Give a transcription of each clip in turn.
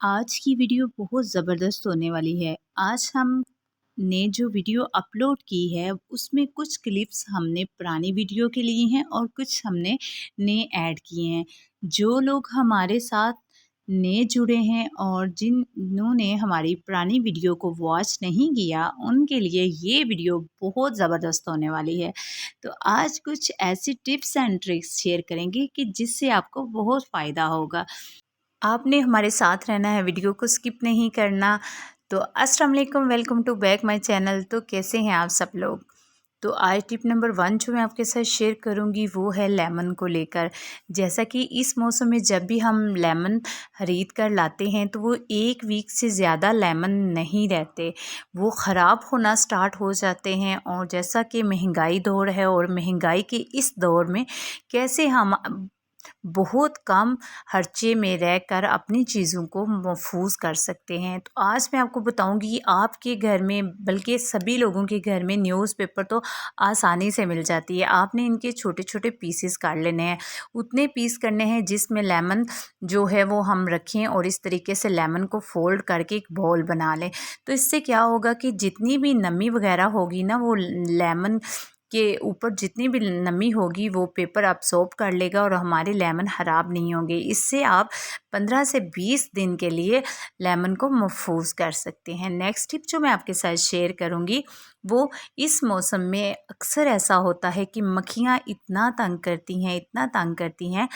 आज की वीडियो बहुत ज़बरदस्त होने वाली है। आज हम ने जो वीडियो अपलोड की है उसमें कुछ क्लिप्स हमने पुरानी वीडियो के लिए हैं और कुछ हमने नए ऐड किए हैं। जो लोग हमारे साथ नए जुड़े हैं और जिन्होंने हमारी पुरानी वीडियो को वॉच नहीं किया उनके लिए ये वीडियो बहुत ज़बरदस्त होने वाली है। तो आज कुछ ऐसी टिप्स एंड ट्रिक्स शेयर करेंगे कि जिससे आपको बहुत फ़ायदा होगा। आपने हमारे साथ रहना है, वीडियो को स्किप नहीं करना। तो अस्सलाम वालेकुम, welcome to back my channel. तो कैसे हैं आप सब लोग? तो आज टिप नंबर 1 जो मैं आपके साथ शेयर करूंगी वो है लेमन को लेकर। जैसा कि इस मौसम में जब भी हम लेमन खरीद कर लाते हैं तो वो 1 वीक से ज़्यादा लेमन नहीं रहते, वो ख़राब होना स्टार्ट हो जाते हैं। और जैसा कि महंगाई दौर है और महंगाई के इस दौर में कैसे हम बहुत कम खर्चे में रहकर अपनी चीज़ों को महफूज कर सकते हैं। तो आज मैं आपको बताऊंगी कि आपके घर में, बल्कि सभी लोगों के घर में न्यूज़पेपर तो आसानी से मिल जाती है। आपने इनके छोटे छोटे पीसेस काट लेने हैं, उतने पीस करने हैं जिसमें लेमन जो है वो हम रखें और इस तरीके से लेमन को फोल्ड करके एक बॉल बना लें। तो इससे क्या होगा कि जितनी भी नमी वगैरह होगी ना, वो लेमन के ऊपर जितनी भी नमी होगी वो पेपर अब्सॉर्ब कर लेगा और हमारे लेमन ख़राब नहीं होंगे। इससे आप 15 से 20 दिन के लिए लेमन को महफूज कर सकते हैं। नेक्स्ट टिप जो मैं आपके साथ शेयर करूंगी वो इस मौसम में अक्सर ऐसा होता है कि मक्खियाँ इतना तंग करती हैं, इतना तंग करती हैं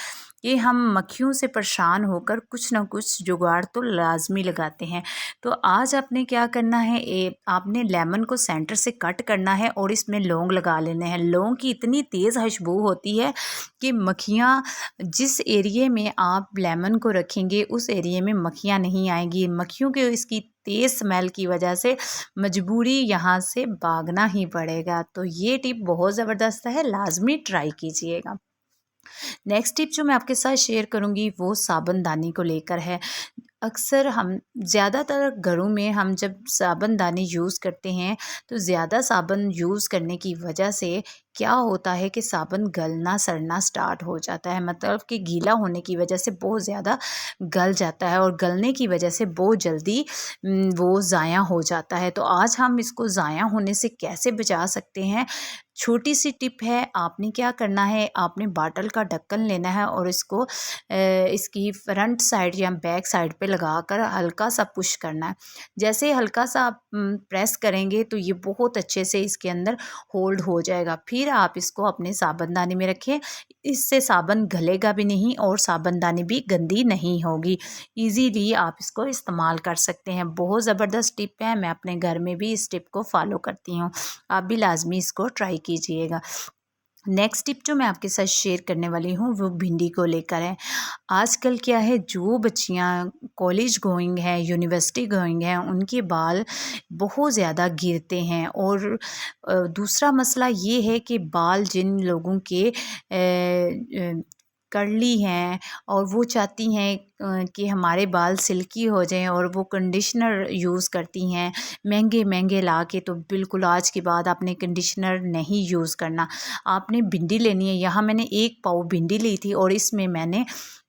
कि हम मक्खियों से परेशान होकर कुछ ना कुछ जुगाड़ तो लाजमी लगाते हैं। तो आज आपने क्या करना है, आपने लेमन को सेंटर से कट करना है और इसमें लौंग लगा लेने हैं। लौंग की इतनी तेज़ खुशबू होती है कि मक्खियाँ, जिस एरिए में आप लेमन को रखेंगे उस एरिए में मक्खियाँ नहीं आएंगी। मक्खियों के इसकी तेज़ स्मेल की वजह से मजबूरी यहाँ से भागना ही पड़ेगा। तो ये टिप बहुत ज़बरदस्त है, लाजमी ट्राई कीजिएगा। नेक्स्ट टिप जो मैं आपके साथ शेयर करूंगी वो साबुनदानी को लेकर है। अक्सर हम ज़्यादातर घरों में हम जब साबुनदानी यूज़ करते हैं तो ज़्यादा साबुन यूज़ करने की वजह से क्या होता है कि साबुन गलना सड़ना स्टार्ट हो जाता है। मतलब कि गीला होने की वजह से बहुत ज़्यादा गल जाता है और गलने की वजह से बहुत जल्दी वो ज़ाया हो जाता है। तो आज हम इसको ज़ाया होने से कैसे बचा सकते हैं, छोटी सी टिप है। आपने क्या करना है, आपने बाटल का ढक्कन लेना है और इसको इसकी फ्रंट साइड या बैक साइड पे लगाकर हल्का सा पुश करना है। जैसे ही हल्का सा आप प्रेस करेंगे तो ये बहुत अच्छे से इसके अंदर होल्ड हो जाएगा। फिर आप इसको अपने साबुनदानी में रखें, इससे साबुन गलेगा भी नहीं और साबुनदानी भी गंदी नहीं होगी। इजीली आप इसको इस्तेमाल कर सकते हैं। बहुत ज़बरदस्त टिप है, मैं अपने घर में भी इस टिप को फॉलो करती हूँ। आप भी लाजमी इसको ट्राई कीजिएगा। नेक्स्ट टिप जो मैं आपके साथ शेयर करने वाली हूँ वो भिंडी को लेकर है। आजकल क्या है, जो बच्चियाँ कॉलेज गोइंग हैं, यूनिवर्सिटी गोइंग हैं, उनके बाल बहुत ज़्यादा गिरते हैं। और दूसरा मसला ये है कि बाल जिन लोगों के कर्ली हैं और वो चाहती हैं कि हमारे बाल सिल्की हो जाएं और वो कंडीशनर यूज़ करती हैं महंगे महंगे ला के, तो बिल्कुल आज के बाद आपने कंडीशनर नहीं यूज़ करना। आपने भिंडी लेनी है। यहाँ मैंने 1 पाव भिंडी ली थी और इसमें मैंने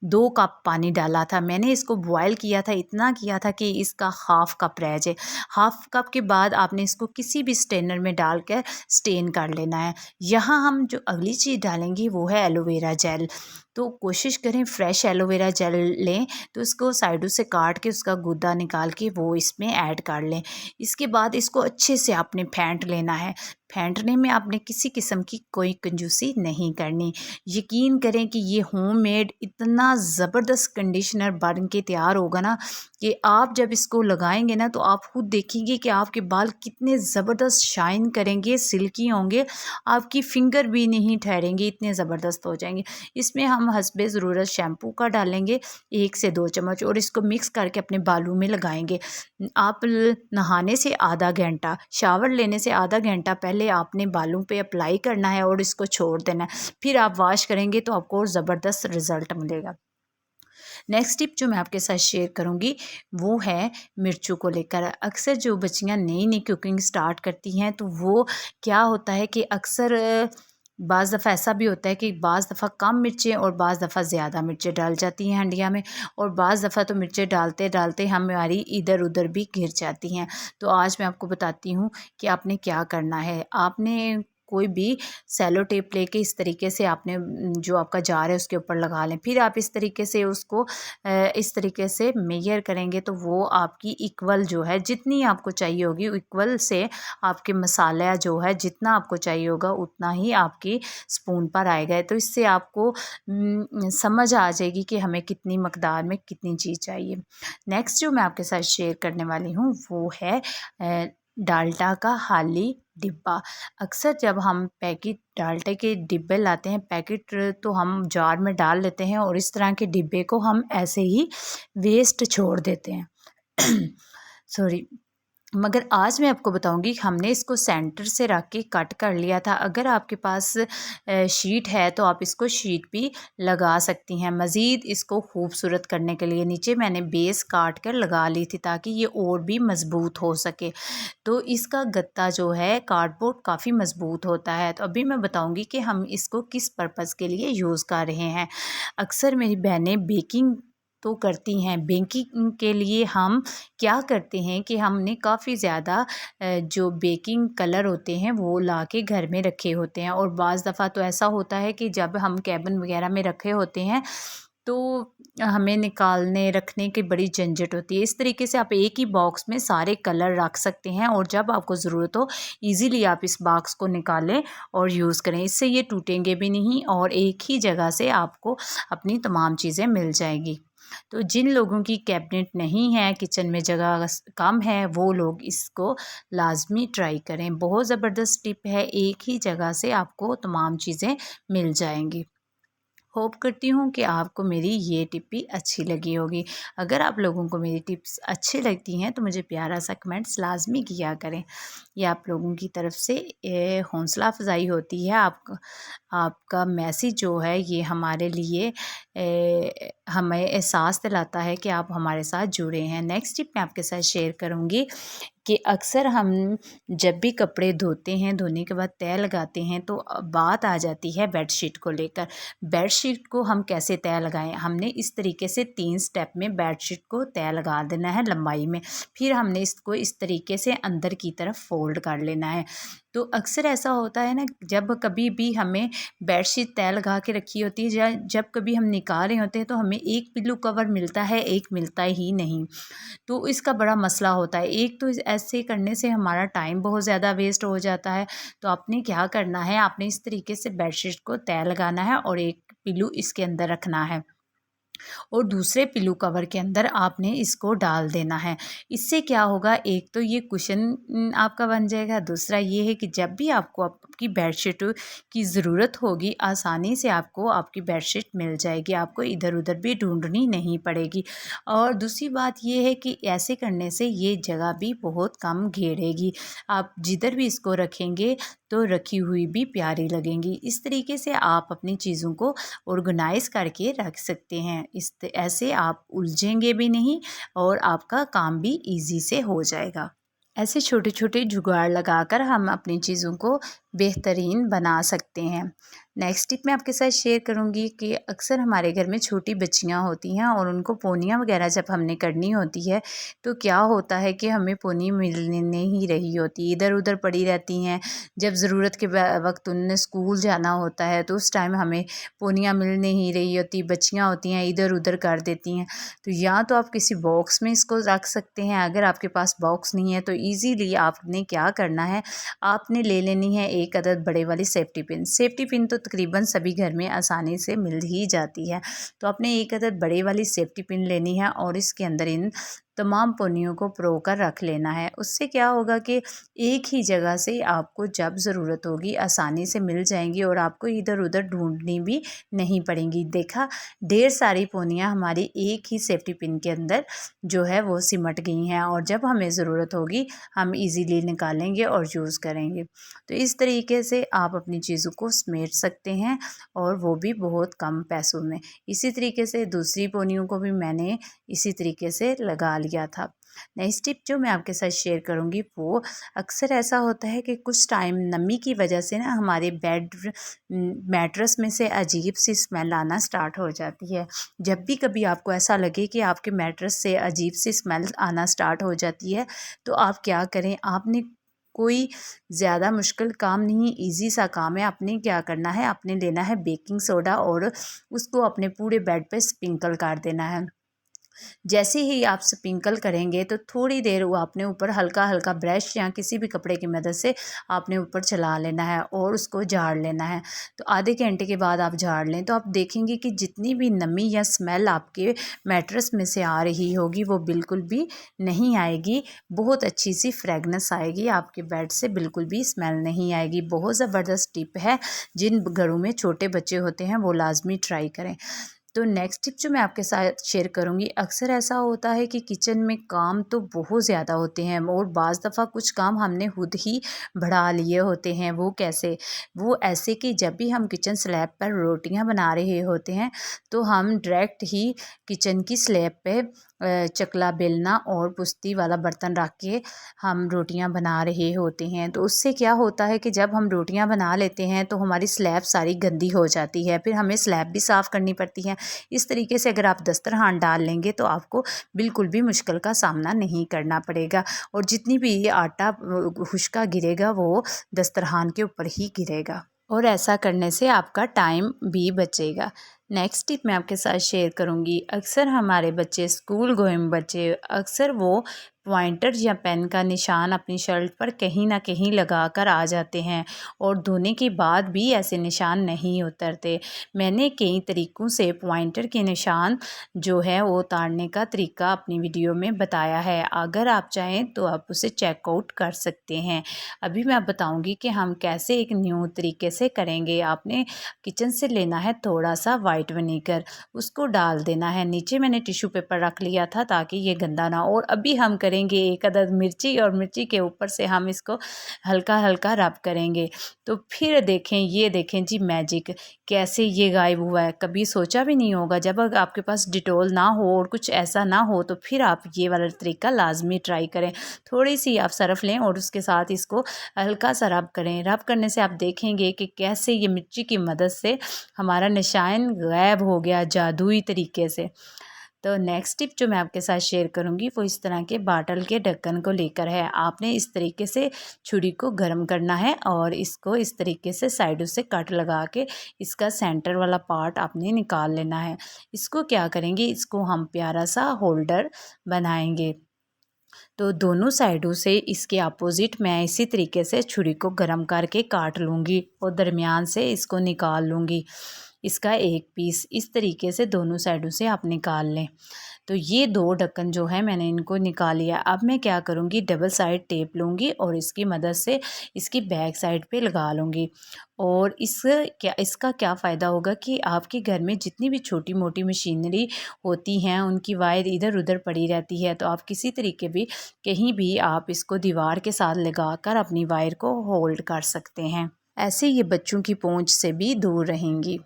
2 कप पानी डाला था। मैंने इसको बॉयल किया था, इतना किया था कि इसका हाफ़ कप रह जाए। हाफ़ कप के बाद आपने इसको किसी भी स्ट्रेनर में डालकर स्टेन कर लेना है। यहाँ हम जो अगली चीज़ डालेंगे वो है एलोवेरा जेल। तो कोशिश करें फ्रेश एलोवेरा जेल लें, तो इसको साइडों से काट के उसका गूदा निकाल के वो इसमें ऐड कर लें। इसके बाद इसको अच्छे से आपने फेंट लेना है। फेंटने में आपने किसी किस्म की कोई कंजूसी नहीं करनी। यकीन करें कि ये होममेड इतना ज़बरदस्त कंडीशनर बन के तैयार होगा ना कि आप जब इसको लगाएंगे ना तो आप खुद देखेंगे कि आपके बाल कितने ज़बरदस्त शाइन करेंगे, सिल्की होंगे, आपकी फिंगर भी नहीं ठहरेंगे, इतने ज़बरदस्त हो जाएंगे। इसमें हम हस्बे ज़रूरत शैम्पू का डालेंगे 1 से 2 चम्मच और इसको मिक्स करके अपने बालों में लगाएंगे। आप नहाने से आधा घंटा, शावर लेने से आधा घंटा पहले आपने बालों पे अप्लाई करना है और इसको छोड़ देना है। फिर आप वॉश करेंगे तो आपको और ज़बरदस्त रिज़ल्ट मिलेगा। नेक्स्ट टिप जो मैं आपके साथ शेयर करूंगी वो है मिर्चों को लेकर। अक्सर जो बच्चियां नई नई कुकिंग स्टार्ट करती हैं तो वो क्या होता है कि अक्सर बाज़ दफ़ा ऐसा भी होता है कि बाज़ दफ़ा कम मिर्चें और बाज़ दफ़ा ज़्यादा मिर्चें डाल जाती हैं हंडिया में, और बाज़ दफ़ा तो मिर्चें डालते डालते हमारी इधर उधर भी गिर जाती हैं। तो आज मैं आपको बताती हूँ कि आपने क्या करना है। आपने कोई भी सेलो टेप लेके इस तरीके से आपने जो आपका जार है उसके ऊपर लगा लें। फिर आप इस तरीके से उसको इस तरीके से मेजर करेंगे तो वो आपकी इक्वल जो है जितनी आपको चाहिए होगी इक्वल से आपके मसाला जो है जितना आपको चाहिए होगा उतना ही आपकी स्पून पर आएगा। तो इससे आपको समझ आ जाएगी कि हमें कितनी मकदार में कितनी चीज़ चाहिए। नेक्स्ट जो मैं आपके साथ शेयर करने वाली हूँ वो है डाल्डा का हाली डिब्बा। अक्सर जब हम पैकेट डाल्डा के डिब्बे लाते हैं पैकेट तो हम जार में डाल लेते हैं और इस तरह के डिब्बे को हम ऐसे ही वेस्ट छोड़ देते हैं सॉरी। मगर आज मैं आपको बताऊंगी हमने इसको सेंटर से रख के कट कर लिया था। अगर आपके पास शीट है तो आप इसको शीट भी लगा सकती हैं। मज़ीद इसको खूबसूरत करने के लिए नीचे मैंने बेस काट कर लगा ली थी ताकि ये और भी मज़बूत हो सके। तो इसका गत्ता जो है कार्डबोर्ड काफ़ी मज़बूत होता है। तो अभी मैं बताऊंगी कि हम इसको किस पर्पज़ के लिए यूज़ कर रहे हैं। अक्सर मेरी बहनें बेकिंग तो करती हैं। बेकिंग के लिए हम क्या करते हैं कि हमने काफ़ी ज़्यादा जो बेकिंग कलर होते हैं वो ला के घर में रखे होते हैं, और बाज़ दफ़ा तो ऐसा होता है कि जब हम कैबिन वगैरह में रखे होते हैं तो हमें निकालने रखने की बड़ी झंझट होती है। इस तरीके से आप एक ही बॉक्स में सारे कलर रख सकते हैं और जब आपको ज़रूरत हो ईज़िली आप इस बॉक्स को निकालें और यूज़ करें। इससे ये टूटेंगे भी नहीं और एक ही जगह से आपको अपनी तमाम चीज़ें मिल जाएंगी। तो जिन लोगों की कैबिनेट नहीं है, किचन में जगह कम है, वो लोग इसको लाजमी ट्राई करें। बहुत ज़बरदस्त टिप है, एक ही जगह से आपको तमाम चीज़ें मिल जाएंगी। होप करती हूँ कि आपको मेरी ये टिप भी अच्छी लगी होगी। अगर आप लोगों को मेरी टिप्स अच्छी लगती हैं तो मुझे प्यारा सा कमेंट्स लाजमी किया करें। ये आप लोगों की तरफ से हौसला अफजाई होती है। आपका मैसेज जो है ये हमारे लिए हमें एहसास दिलाता है कि आप हमारे साथ जुड़े हैं। नेक्स्ट टिप मैं आपके साथ शेयर करूँगी कि अक्सर हम जब भी कपड़े धोते हैं, धोने के बाद तह लगाते हैं तो बात आ जाती है बेडशीट को लेकर। बेडशीट को हम कैसे तह लगाएं? हमने इस तरीके से 3 स्टेप में बेडशीट को तह लगा देना है लंबाई में। फिर हमने इसको इस तरीके से अंदर की तरफ फोल्ड कर लेना है। तो अक्सर ऐसा होता है ना, जब कभी भी हमें बेडशीट तह लगा के रखी होती है या जब कभी हम निकाल रहे होते हैं तो हमें एक पिल्लो कवर मिलता है, एक मिलता ही नहीं। तो इसका बड़ा मसला होता है। एक तो ऐसे करने से हमारा टाइम बहुत ज़्यादा वेस्ट हो जाता है। तो आपने क्या करना है, आपने इस तरीके से बेडशीट को तह लगाना है और एक पिल्लू इसके अंदर रखना है और दूसरे पिल्लो कवर के अंदर आपने इसको डाल देना है। इससे क्या होगा, एक तो ये कुशन आपका बन जाएगा, दूसरा ये है कि जब भी आपको आपकी बेडशीट की ज़रूरत होगी आसानी से आपको आपकी बेडशीट मिल जाएगी, आपको इधर उधर भी ढूंढनी नहीं पड़ेगी। और दूसरी बात ये है कि ऐसे करने से ये जगह भी बहुत कम घेरेगी। आप जिधर भी इसको रखेंगे तो रखी हुई भी प्यारी लगेंगी। इस तरीके से आप अपनी चीज़ों को ऑर्गेनाइज करके रख सकते हैं। ऐसे आप उलझेंगे भी नहीं और आपका काम भी इजी से हो जाएगा। ऐसे छोटे छोटे जुगाड़ लगाकर हम अपनी चीज़ों को बेहतरीन बना सकते हैं। नेक्स्ट टिप मैं आपके साथ शेयर करूंगी कि अक्सर हमारे घर में छोटी बच्चियां होती हैं और उनको पोनियां वगैरह जब हमने करनी होती है तो क्या होता है कि हमें पोनी मिलने नहीं रही होती, इधर उधर पड़ी रहती हैं। जब ज़रूरत के वक्त उनने स्कूल जाना होता है तो उस टाइम हमें पोनियां मिल नहीं रही होती, बच्चियाँ होती हैं इधर उधर कर देती हैं। तो या तो आप किसी बॉक्स में इसको रख सकते हैं। अगर आपके पास बॉक्स नहीं है तो ईज़िली आपने क्या करना है, आपने ले लेनी है एक अदद बड़े वाली सेफ्टी पिन। सेफ्टी पिन तो तकरीबन सभी घर में आसानी से मिल ही जाती है। तो आपने एक अदद बड़े वाली सेफ्टी पिन लेनी है और इसके अंदर इन तमाम पोनियों को प्रो कर रख लेना है। उससे क्या होगा कि एक ही जगह से आपको जब ज़रूरत होगी आसानी से मिल जाएंगी और आपको इधर उधर ढूंढनी भी नहीं पड़ेंगी। देखा, ढेर सारी पोनियाँ हमारी एक ही सेफ्टी पिन के अंदर जो है वो सिमट गई हैं और जब हमें ज़रूरत होगी हम इजीली निकालेंगे और यूज़ करेंगे। तो इस तरीके से आप अपनी चीज़ों को समेट सकते हैं और वो भी बहुत कम पैसों में। इसी तरीके से दूसरी पोनियों को भी मैंने इसी तरीके से लगा लिया था। नेक्स्ट टिप जो मैं आपके साथ शेयर करूँगी वो अक्सर ऐसा होता है कि कुछ टाइम नमी की वजह से ना हमारे मैट्रेस में से अजीब सी स्मेल आना स्टार्ट हो जाती है। जब भी कभी आपको ऐसा लगे कि आपके मैट्रेस से अजीब सी स्मेल आना स्टार्ट हो जाती है तो आप क्या करें, आपने कोई ज़्यादा मुश्किल काम नहीं, इजी सा काम है। आपने क्या करना है, आपने लेना है बेकिंग सोडा और उसको अपने पूरे बेड पे स्प्रिंकल कर देना है। जैसे ही आप स्प्रिंकल करेंगे तो थोड़ी देर वो आपने ऊपर हल्का हल्का ब्रश या किसी भी कपड़े की मदद से आपने ऊपर चला लेना है और उसको झाड़ लेना है। तो आधे घंटे के बाद आप झाड़ लें तो आप देखेंगे कि जितनी भी नमी या स्मेल आपके मैट्रेस में से आ रही होगी वो बिल्कुल भी नहीं आएगी। बहुत अच्छी सी फ्रेगनेंस आएगी, आपके बेड से बिल्कुल भी स्मेल नहीं आएगी। बहुत ज़बरदस्त टिप है, जिन घरों में छोटे बच्चे होते हैं वो लाजमी ट्राई करें। तो नेक्स्ट टिप जो मैं आपके साथ शेयर करूँगी, अक्सर ऐसा होता है कि किचन में काम तो बहुत ज़्यादा होते हैं और बाज़ दफ़ा कुछ काम हमने खुद ही बढ़ा लिए होते हैं। वो कैसे? वो ऐसे कि जब भी हम किचन स्लैब पर रोटियां बना रहे होते हैं तो हम डायरेक्ट ही किचन की स्लैब पे चकला बेलना और पुस्ती वाला बर्तन रख के हम रोटियां बना रहे होते हैं। तो उससे क्या होता है कि जब हम रोटियां बना लेते हैं तो हमारी स्लैब सारी गंदी हो जाती है, फिर हमें स्लैब भी साफ़ करनी पड़ती है। इस तरीके से अगर आप दस्तरखान डाल लेंगे तो आपको बिल्कुल भी मुश्किल का सामना नहीं करना पड़ेगा और जितनी भी ये आटा खुश्का गिरेगा वो दस्तरखान के ऊपर ही गिरेगा और ऐसा करने से आपका टाइम भी बचेगा। नेक्स्ट टिप मैं आपके साथ शेयर करूंगी, अक्सर हमारे बच्चे स्कूल गोइंग बच्चे अक्सर वो पॉइंटर या पेन का निशान अपनी शर्ट पर कहीं ना कहीं लगा कर आ जाते हैं और धोने के बाद भी ऐसे निशान नहीं उतरते। मैंने कई तरीक़ों से पॉइंटर के निशान जो है वो उतारने का तरीका अपनी वीडियो में बताया है, अगर आप चाहें तो आप उसे चेकआउट कर सकते हैं। अभी मैं आप बताऊंगी कि हम कैसे एक न्यू तरीके से करेंगे। आपने किचन से लेना है थोड़ा सा वाइट विनेगर, उसको डाल देना है। नीचे मैंने टिश्यू पेपर रख लिया था ताकि ये गंदा ना हो। और अभी हम करेंगे एक अदद मिर्ची और मिर्ची के ऊपर से हम इसको हल्का हल्का रब करेंगे। तो फिर देखें, ये देखें जी मैजिक कैसे ये गायब हुआ है। कभी सोचा भी नहीं होगा। जब आपके पास डिटॉल ना हो और कुछ ऐसा ना हो तो फिर आप ये वाला तरीका लाजमी ट्राई करें। थोड़ी सी आप सरफ लें और उसके साथ इसको हल्का सा रब करें। रब करने से आप देखेंगे कि कैसे ये मिर्ची की मदद से हमारा निशान गायब हो गया जादुई तरीके से। तो नेक्स्ट टिप जो मैं आपके साथ शेयर करूंगी वो इस तरह के बाटल के ढक्कन को लेकर है। आपने इस तरीके से छुरी को गर्म करना है और इसको इस तरीके से साइडों से कट लगा के इसका सेंटर वाला पार्ट आपने निकाल लेना है। इसको क्या करेंगे, इसको हम प्यारा सा होल्डर बनाएंगे। तो दोनों साइडों से इसके अपोजिट मैं इसी तरीके से छुरी को गर्म करके काट लूँगी और दरमियान से इसको निकाल लूँगी। इसका एक पीस इस तरीके से दोनों साइडों से आप निकाल लें। तो ये दो ढक्कन जो है मैंने इनको निकाल लिया। अब मैं क्या करूँगी, डबल साइड टेप लूँगी और इसकी मदद से इसकी बैक साइड पे लगा लूँगी। और इसका क्या फ़ायदा होगा कि आपके घर में जितनी भी छोटी मोटी मशीनरी होती हैं उनकी वायर इधर उधर पड़ी रहती है, तो आप किसी तरीके भी कहीं भी आप इसको दीवार के साथ लगाकर अपनी वायर को होल्ड कर सकते हैं। ऐसे ये बच्चों की पहुंच से भी दूर रहेंगी।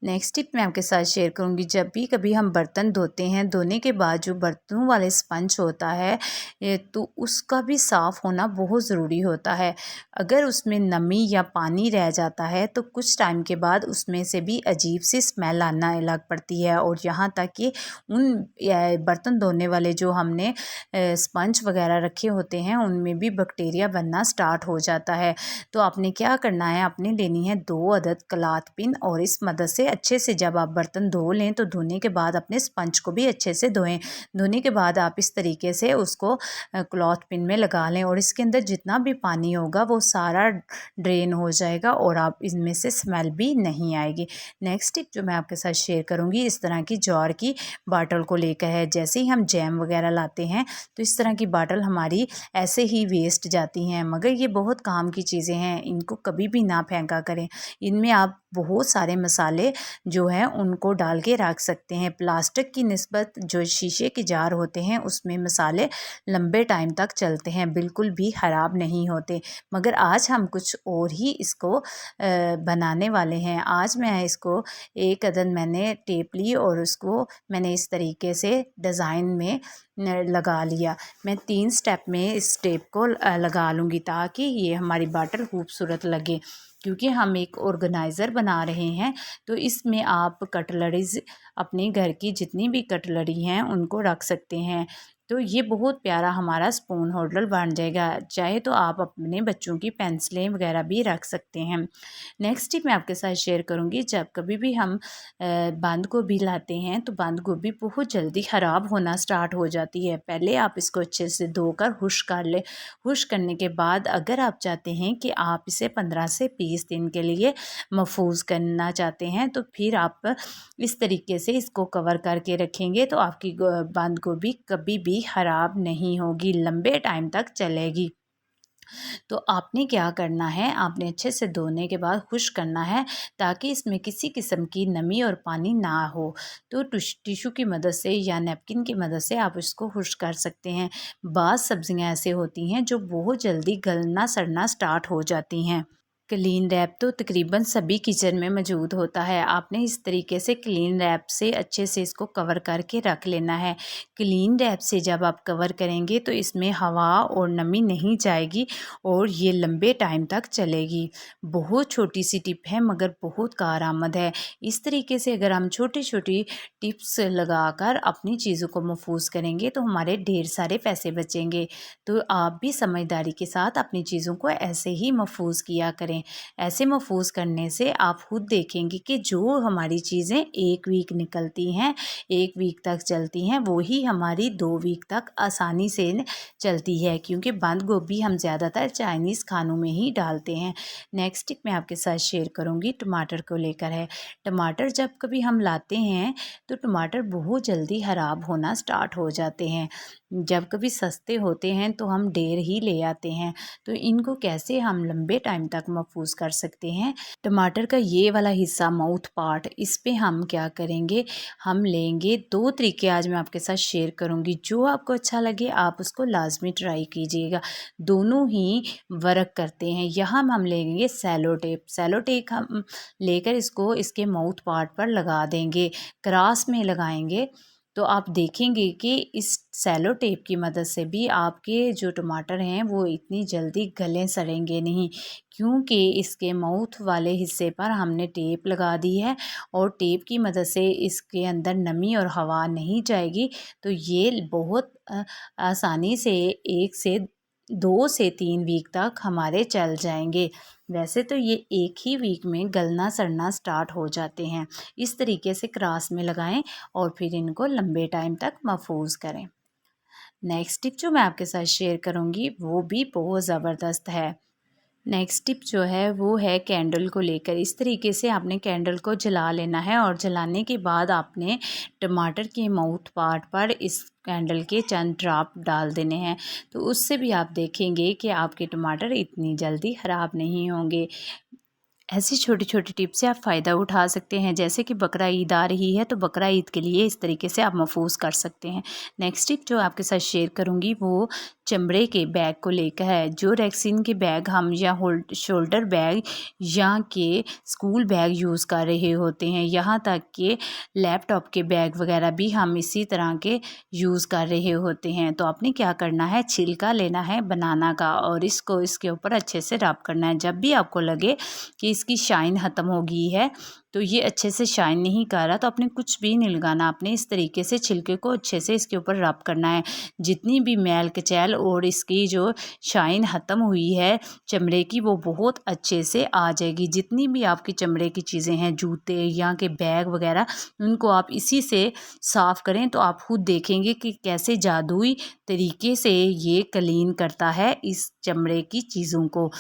नेक्स्ट टिप मैं आपके साथ शेयर करूंगी, जब भी कभी हम बर्तन धोते हैं, धोने के बाद जो बर्तनों वाले स्पंज होता है तो उसका भी साफ़ होना बहुत ज़रूरी होता है। अगर उसमें नमी या पानी रह जाता है तो कुछ टाइम के बाद उसमें से भी अजीब सी स्मेल आना लग पड़ती है और यहाँ तक कि उन बर्तन धोने वाले जो हमने स्पंज वगैरह रखे होते हैं उनमें भी बैक्टीरिया बनना स्टार्ट हो जाता है। तो आपने क्या करना है, आपने लेनी है 2 अदद क्लॉथ पिन और इस मदद से अच्छे से जब आप बर्तन धो लें तो धोने के बाद अपने स्पंज को भी अच्छे से धोएं। धोने के बाद आप इस तरीके से उसको क्लॉथ पिन में लगा लें और इसके अंदर जितना भी पानी होगा वो सारा ड्रेन हो जाएगा और आप इनमें से स्मेल भी नहीं आएगी। नेक्स्ट टिप जो मैं आपके साथ शेयर करूँगी इस तरह की जार की बाटल को लेकर है। जैसे ही हम जैम वगैरह लाते हैं तो इस तरह की बाटल हमारी ऐसे ही वेस्ट जाती हैं, मगर ये बहुत काम की चीज़ें हैं, इनको कभी भी ना फेंका करें। इनमें आप बहुत सारे मसाले जो हैं उनको डाल के रख सकते हैं। प्लास्टिक की निस्बत जो शीशे के जार होते हैं उसमें मसाले लंबे टाइम तक चलते हैं, बिल्कुल भी ख़राब नहीं होते। मगर आज हम कुछ और ही इसको बनाने वाले हैं। आज मैं इसको एक अदद मैंने टेप ली और उसको मैंने इस तरीके से डिज़ाइन में लगा लिया। मैं 3 स्टेप में इस टेप को लगा लूँगी ताकि ये हमारी बॉटल खूबसूरत लगे। क्योंकि हम एक ऑर्गेनाइज़र बना रहे हैं तो इसमें आप कटलरीज़ अपने घर की जितनी भी कटलरी हैं उनको रख सकते हैं। तो ये बहुत प्यारा हमारा स्पून होल्डर बन जाएगा। चाहे तो आप अपने बच्चों की पेंसिलें वगैरह भी रख सकते हैं। नेक्स्ट टिप मैं आपके साथ शेयर करूँगी, जब कभी भी हम बंद गोभी लाते हैं तो बंद गोभी बहुत जल्दी ख़राब होना स्टार्ट हो जाती है। पहले आप इसको अच्छे से धोकर हुश कर लें। हुश करने के बाद अगर आप चाहते हैं कि आप इसे 15 से 20 दिन के लिए महफूज करना चाहते हैं तो फिर आप इस तरीके से इसको कवर करके रखेंगे तो आपकी बंद गोभी कभी भी ख़राब नहीं होगी, लंबे टाइम तक चलेगी। तो आपने क्या करना है, आपने अच्छे से धोने के बाद खुश करना है ताकि इसमें किसी किस्म की नमी और पानी ना हो। तो टिश्यू की मदद से या नैपकिन की मदद से आप इसको खुश कर सकते हैं। बाज़ सब्जियां ऐसे होती हैं जो बहुत जल्दी गलना सड़ना स्टार्ट हो जाती हैं। क्लीन रैप तो तकरीबन सभी किचन में मौजूद होता है। आपने इस तरीके से क्लीन रैप से अच्छे से इसको कवर करके रख लेना है। क्लीन रैप से जब आप कवर करेंगे तो इसमें हवा और नमी नहीं जाएगी और ये लंबे टाइम तक चलेगी। बहुत छोटी सी टिप है मगर बहुत कारआमद है। इस तरीके से अगर हम छोटी छोटी टिप्स लगाकर अपनी चीज़ों को महफूज करेंगे तो हमारे ढेर सारे पैसे बचेंगे। तो आप भी समझदारी के साथ अपनी चीज़ों को ऐसे ही महफूज किया करें। ऐसे महफूज करने से आप खुद देखेंगे कि जो हमारी चीज़ें 1 वीक निकलती हैं, 1 वीक तक चलती हैं, वो ही हमारी 2 वीक तक आसानी से चलती है। क्योंकि बंद गोभी हम ज़्यादातर चाइनीज़ खानों में ही डालते हैं। नेक्स्ट टिप मैं आपके साथ शेयर करूँगी टमाटर को लेकर है। टमाटर जब कभी हम लाते हैं तो टमाटर बहुत जल्दी ख़राब होना स्टार्ट हो जाते हैं। जब कभी सस्ते होते हैं तो हम ढेर ही ले आते हैं। तो इनको कैसे हम लंबे टाइम तक महफूज कर सकते हैं। टमाटर का ये वाला हिस्सा माउथ पार्ट, इस पे हम क्या करेंगे, हम लेंगे 2 तरीके आज मैं आपके साथ शेयर करूँगी। जो आपको अच्छा लगे आप उसको लाजमी ट्राई कीजिएगा। दोनों ही वर्क करते हैं। यहाँ हम लेंगे सेलो टेप। सेलो टेप हम लेकर इसको इसके माउथ पार्ट पर लगा देंगे, क्रॉस में लगाएंगे। तो आप देखेंगे कि इस सेलो टेप की मदद से भी आपके जो टमाटर हैं वो इतनी जल्दी गले सड़ेंगे नहीं। क्योंकि इसके माउथ वाले हिस्से पर हमने टेप लगा दी है और टेप की मदद से इसके अंदर नमी और हवा नहीं जाएगी। तो ये बहुत आसानी से 1 से 2 से 3 वीक तक हमारे चल जाएंगे। वैसे तो ये 1 ही वीक में गलना सड़ना स्टार्ट हो जाते हैं। इस तरीके से क्रॉस में लगाएं और फिर इनको लंबे टाइम तक महफूज करें। नेक्स्ट टिप जो मैं आपके साथ शेयर करूँगी वो भी बहुत ज़बरदस्त है। नेक्स्ट टिप जो है वो है कैंडल को लेकर। इस तरीके से आपने कैंडल को जला लेना है और जलाने के बाद आपने टमाटर के माउथ पार्ट पर इस कैंडल के चंद ड्रॉप डाल देने हैं। तो उससे भी आप देखेंगे कि आपके टमाटर इतनी जल्दी ख़राब नहीं होंगे। ऐसी छोटी छोटी टिप्स से आप फ़ायदा उठा सकते हैं। जैसे कि बकरा ईद आ रही है तो बकरा ईद के लिए इस तरीके से आप महफूज कर सकते हैं। नेक्स्ट टिप जो आपके साथ शेयर करूंगी वो चमड़े के बैग को लेकर है। जो रैक्सीन के बैग हम या शोल्डर बैग या के स्कूल बैग यूज़ कर रहे होते हैं, यहाँ तक कि लैपटॉप के बैग वगैरह भी हम इसी तरह के यूज़ कर रहे होते हैं। तो आपने क्या करना है, छिलका लेना है बनाना का और इसको इसके ऊपर अच्छे से रब करना है। जब भी आपको लगे कि इसकी शाइन ख़त्म हो गई है, तो ये अच्छे से शाइन नहीं कर रहा, तो आपने कुछ भी नहीं लगाना। आपने इस तरीके से छिलके को अच्छे से इसके ऊपर रब करना है। जितनी भी मैल कचैल और इसकी जो शाइन ख़त्म हुई है चमड़े की वो बहुत अच्छे से आ जाएगी। जितनी भी आपकी चमड़े की चीज़ें हैं, जूते या के बैग वगैरह, उनको आप इसी से साफ़ करें तो आप खुद देखेंगे कि कैसे जादुई तरीके से ये क्लीन करता है इस चमड़े की चीज़ों को।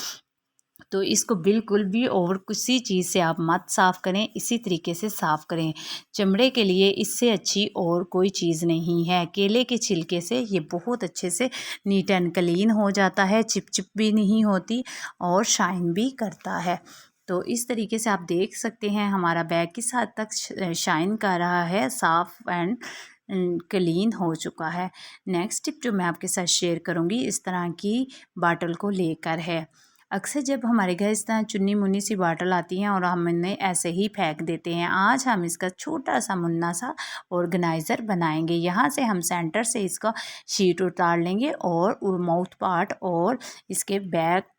तो इसको बिल्कुल भी और किसी चीज़ से आप मत साफ़ करें, इसी तरीके से साफ़ करें। चमड़े के लिए इससे अच्छी और कोई चीज़ नहीं है। केले के छिलके से ये बहुत अच्छे से नीट एंड क्लीन हो जाता है, चिप भी नहीं होती और शाइन भी करता है। तो इस तरीके से आप देख सकते हैं हमारा बैग किस हद तक शाइन कर रहा है, साफ़ एंड क्लीन हो चुका है। नेक्स्ट टिप जो मैं आपके साथ शेयर करूँगी इस तरह की बॉटल को लेकर है। अक्सर जब हमारे घर इस तरह चुन्नी मुन्नी सी बॉटल आती हैं और हम इन्हें ऐसे ही फेंक देते हैं। आज हम इसका छोटा सा मुन्ना सा ऑर्गेनाइज़र बनाएंगे। यहाँ से हम सेंटर से इसका शीट उतार लेंगे और माउथ पार्ट और इसके बैक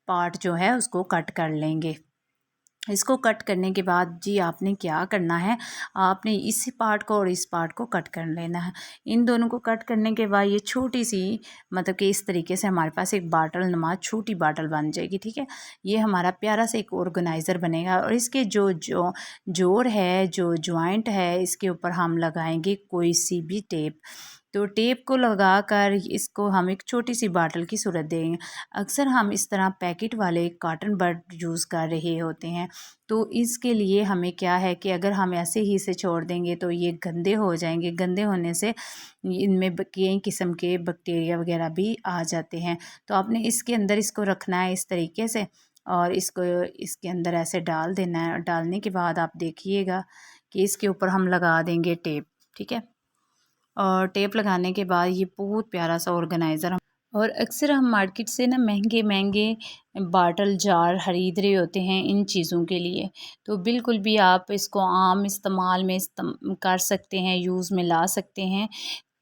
पार्ट जो है उसको कट कर लेंगे। इसको कट करने के बाद जी आपने क्या करना है, आपने इस पार्ट को और इस पार्ट को कट कर लेना है। इन दोनों को कट करने के बाद ये छोटी सी मतलब कि इस तरीके से हमारे पास एक बाटल नुमा छोटी बाटल बन जाएगी। ठीक है, ये हमारा प्यारा सा एक ऑर्गेनाइज़र बनेगा और इसके जो जो जोड़ है, जो जॉइंट है, इसके ऊपर हम लगाएंगे कोई सी भी टेप। तो टेप को लगाकर इसको हम एक छोटी सी बाटल की सूरत देंगे। अक्सर हम इस तरह पैकेट वाले कॉटन बड यूज़ कर रहे होते हैं, तो इसके लिए हमें क्या है कि अगर हम ऐसे ही इसे छोड़ देंगे तो ये गंदे हो जाएंगे। गंदे होने से इनमें कई किस्म के बैक्टीरिया वगैरह भी आ जाते हैं। तो आपने इसके अंदर इसको रखना है इस तरीके से और इसको इसके अंदर ऐसे डाल देना है। डालने के बाद आप देखिएगा कि इसके ऊपर हम लगा देंगे टेप। ठीक है, और टेप लगाने के बाद ये बहुत प्यारा सा ऑर्गेनाइज़र। और अक्सर हम मार्केट से ना महंगे महंगे बाटल जार ख़रीद रहे होते हैं इन चीज़ों के लिए। तो बिल्कुल भी आप इसको आम इस्तेमाल में कर सकते हैं, यूज़ में ला सकते हैं।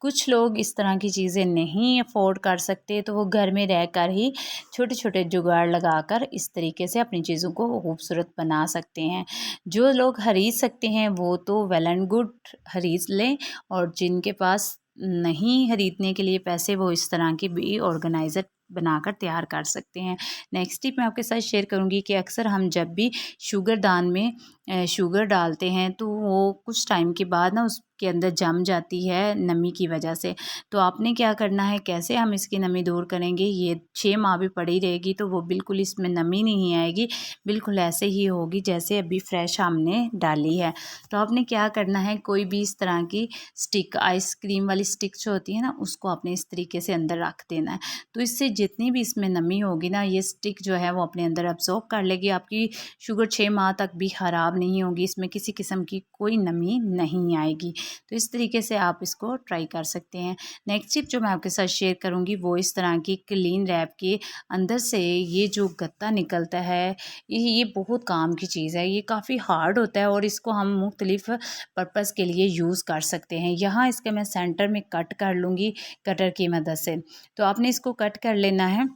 कुछ लोग इस तरह की चीज़ें नहीं अफोर्ड कर सकते, तो वो घर में रहकर ही छोटे छोटे जुगाड़ लगाकर इस तरीके से अपनी चीज़ों को खूबसूरत बना सकते हैं। जो लोग खरीद सकते हैं वो तो वेल एंड गुड खरीद लें, और जिनके पास नहीं खरीदने के लिए पैसे, वो इस तरह की भी ऑर्गेनाइज़र बनाकर तैयार कर सकते हैं। नेक्स्ट टिप मैं आपके साथ शेयर करूंगी कि अक्सर हम जब भी शुगर दान में शुगर डालते हैं तो वो कुछ टाइम के बाद ना उसके अंदर जम जाती है नमी की वजह से। तो आपने क्या करना है, कैसे हम इसकी नमी दूर करेंगे, ये 6 माह भी पड़ी रहेगी तो वो बिल्कुल इसमें नमी नहीं आएगी, बिल्कुल ऐसे ही होगी जैसे अभी फ्रेश हमने डाली है। तो आपने क्या करना है, कोई भी इस तरह की स्टिक, आइसक्रीम वाली स्टिक जो होती है ना, उसको आपने इस तरीके से अंदर रख देना है। तो इससे जितनी भी इसमें नमी होगी ना, ये स्टिक जो है वो अपने अंदर अब्जॉर्ब कर लेगी। आपकी शुगर 6 माह तक भी ख़राब नहीं होगी, इसमें किसी किस्म की कोई नमी नहीं आएगी। तो इस तरीके से आप इसको ट्राई कर सकते हैं। नेक्स्ट टिप जो मैं आपके साथ शेयर करूँगी वो इस तरह की क्लीन रैप के अंदर से ये जो गत्ता निकलता है, ये बहुत काम की चीज़ है। ये काफ़ी हार्ड होता है और इसको हम मुख्तलिफ पर्पज़ के लिए यूज़ कर सकते हैं। यहाँ इसके मैं सेंटर में कट कर लूँगी कटर की मदद से। तो आपने इसको कट कर लेना है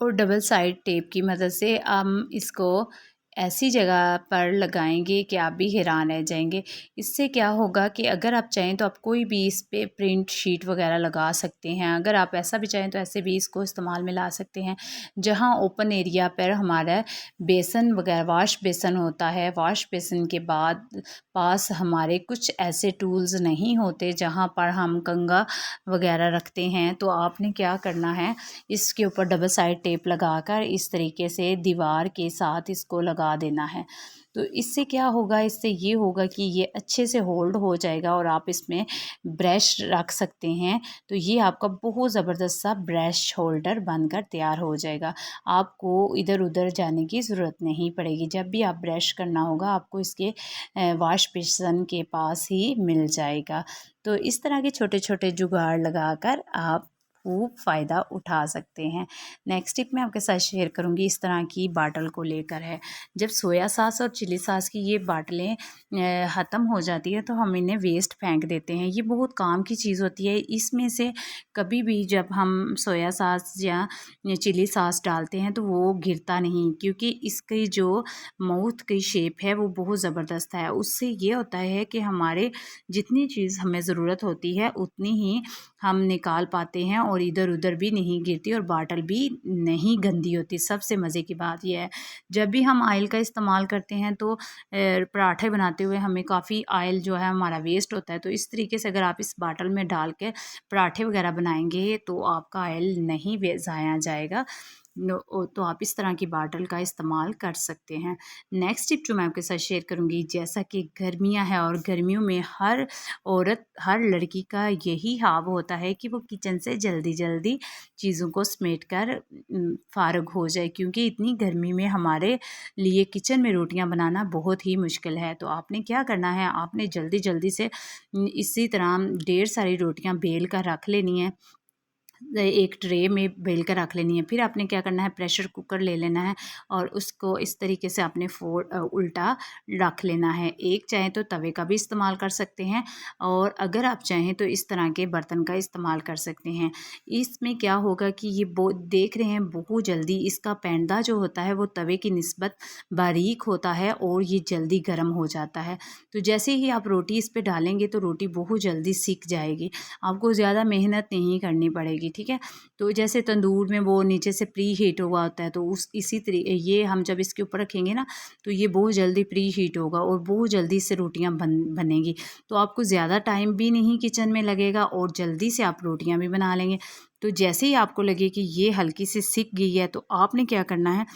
और डबल साइड टेप की मदद से हम इसको ऐसी जगह पर लगाएंगे कि आप भी हैरान रह जाएंगे। इससे क्या होगा कि अगर आप चाहें तो आप कोई भी इस पे प्रिंट शीट वगैरह लगा सकते हैं। अगर आप ऐसा भी चाहें तो ऐसे भी इसको इस्तेमाल में ला सकते हैं। जहां ओपन एरिया पर हमारा बेसन वगैरह वाश बेसन होता है, वाश बेसन के बाद पास हमारे कुछ ऐसे टूल्स नहीं होते जहां पर हम कंघा वगैरह रखते हैं, तो आपने क्या करना है, इसके ऊपर डबल साइड टेप लगाकर इस तरीके से दीवार के साथ इसको लगा देना है। तो इससे क्या होगा, इससे ये होगा कि ये अच्छे से होल्ड हो जाएगा और आप इसमें ब्रश रख सकते हैं। तो ये आपका बहुत ज़बरदस्त सा ब्रश होल्डर बनकर तैयार हो जाएगा। आपको इधर उधर जाने की ज़रूरत नहीं पड़ेगी। जब भी आप ब्रश करना होगा आपको इसके वॉश बेसिन के पास ही मिल जाएगा। तो इस तरह के छोटे छोटे जुगाड़ लगाकर आप खूब फ़ायदा उठा सकते हैं। नेक्स्ट टिप मैं आपके साथ शेयर करूँगी इस तरह की बाटल को लेकर है। जब सोया सॉस और चिली सॉस की ये बाटलें ख़त्म हो जाती है तो हम इन्हें वेस्ट फेंक देते हैं। ये बहुत काम की चीज़ होती है। इसमें से कभी भी जब हम सोया सॉस या चिली सॉस डालते हैं तो वो गिरता नहीं, क्योंकि इसकी जो माउथ की शेप है वो बहुत ज़बरदस्त है। उससे ये होता है कि हमारे जितनी चीज़ हमें ज़रूरत होती है उतनी ही हम निकाल पाते हैं और इधर उधर भी नहीं गिरती और बाटल भी नहीं गंदी होती। सबसे मज़े की बात यह है, जब भी हम ऑयल का इस्तेमाल करते हैं तो पराठे बनाते हुए हमें काफ़ी ऑयल जो है हमारा वेस्ट होता है। तो इस तरीके से अगर आप इस बाटल में डाल के पराठे वगैरह बनाएंगे तो आपका ऑयल नहीं ज़ाया जाएगा। तो आप इस तरह की बाटल का इस्तेमाल कर सकते हैं। नेक्स्ट टिप जो मैं आपके साथ शेयर करूँगी, जैसा कि गर्मियाँ हैं और गर्मियों में हर औरत, हर लड़की का यही ख्वाब होता है कि वो किचन से जल्दी जल्दी चीज़ों को समेट कर फ़ारिग हो जाए, क्योंकि इतनी गर्मी में हमारे लिए किचन में रोटियां बनाना बहुत ही मुश्किल है। तो आपने क्या करना है, आपने जल्दी जल्दी से इसी तरह ढेर सारी रोटियां बेल कर रख लेनी है। एक ट्रे में बेल कर रख लेनी है। फिर आपने क्या करना है, प्रेशर कुकर ले लेना है और उसको इस तरीके से आपने उल्टा रख लेना है। एक चाहे तो तवे का भी इस्तेमाल कर सकते हैं और अगर आप चाहें तो इस तरह के बर्तन का इस्तेमाल कर सकते हैं। इसमें क्या होगा कि ये देख रहे हैं बहुत जल्दी इसका पैंदा जो होता है वो तवे की निस्बत बारीक होता है और ये जल्दी गर्म हो जाता है। तो जैसे ही आप रोटी इस पर डालेंगे तो रोटी बहुत जल्दी सिक जाएगी, आपको ज़्यादा मेहनत नहीं करनी पड़ेगी। ठीक है, तो जैसे तंदूर में वो नीचे से प्री हीट हुआ होता है तो उस इसी तरीके ये हम जब इसके ऊपर रखेंगे ना तो ये बहुत जल्दी प्री हीट होगा और बहुत जल्दी से रोटियां बनेगी। तो आपको ज़्यादा टाइम भी नहीं किचन में लगेगा और जल्दी से आप रोटियां भी बना लेंगे। तो जैसे ही आपको लगे कि ये हल्की सी सिक गई है तो आपने क्या करना है,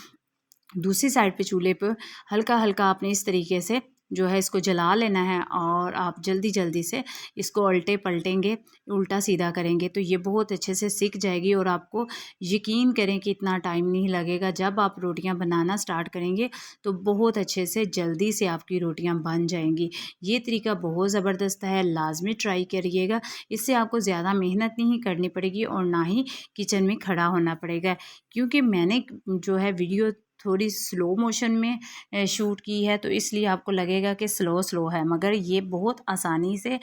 दूसरी साइड पे चूल्हे पे हल्का हल्का आपने इस तरीके से जो है इसको जला लेना है और आप जल्दी जल्दी से इसको उल्टे पलटेंगे, उल्टा सीधा करेंगे तो ये बहुत अच्छे से सिक जाएगी और आपको यकीन करें कि इतना टाइम नहीं लगेगा। जब आप रोटियां बनाना स्टार्ट करेंगे तो बहुत अच्छे से जल्दी से आपकी रोटियां बन जाएंगी। ये तरीका बहुत ज़बरदस्त है, लाजमी ट्राई करिएगा। इससे आपको ज़्यादा मेहनत नहीं करनी पड़ेगी और ना ही किचन में खड़ा होना पड़ेगा। क्योंकि मैंने जो है वीडियो थोड़ी स्लो मोशन में शूट की है तो इसलिए आपको लगेगा कि स्लो स्लो है, मगर ये बहुत आसानी से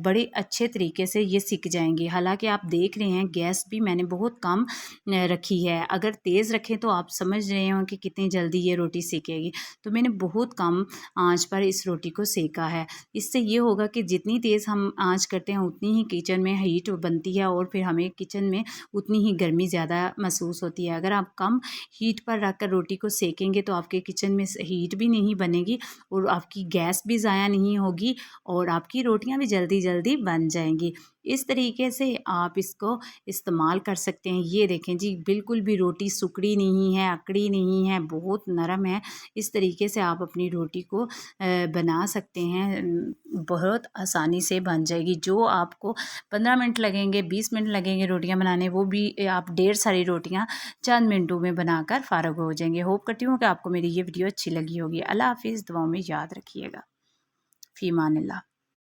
बड़े अच्छे तरीके से ये सिक जाएंगी। हालांकि आप देख रहे हैं गैस भी मैंने बहुत कम रखी है, अगर तेज़ रखें तो आप समझ रहे हो कि कितनी जल्दी ये रोटी सेकेगी। तो मैंने बहुत कम आंच पर इस रोटी को सेका है। इससे ये होगा कि जितनी तेज़ हम आंच करते हैं उतनी ही किचन में हीट बनती है और फिर हमें किचन में उतनी ही गर्मी ज़्यादा महसूस होती है। अगर आप कम हीट पर रखकर रोटी को सेकेंगे तो आपके किचन में हीट भी नहीं बनेगी और आपकी गैस भी ज़ाया नहीं होगी और आपकी रोटियां भी जल्दी जल्दी बन जाएंगी। इस तरीके से आप इसको इस्तेमाल कर सकते हैं। ये देखें जी, बिल्कुल भी रोटी सुकड़ी नहीं है, अकड़ी नहीं है, बहुत नरम है। इस तरीके से आप अपनी रोटी को बना सकते हैं, बहुत आसानी से बन जाएगी। जो आपको 15 मिनट लगेंगे, 20 मिनट लगेंगे रोटियां बनाने, वो भी आप ढेर सारी रोटियां चंद मिनटों में बनाकर फ़ारग हो जाएंगे। होप करती हूँ कि आपको मेरी ये वीडियो अच्छी लगी होगी। अल्लाह हाफिज़, दुआओं में याद रखिएगा। फ़ी अमानिल्लाह।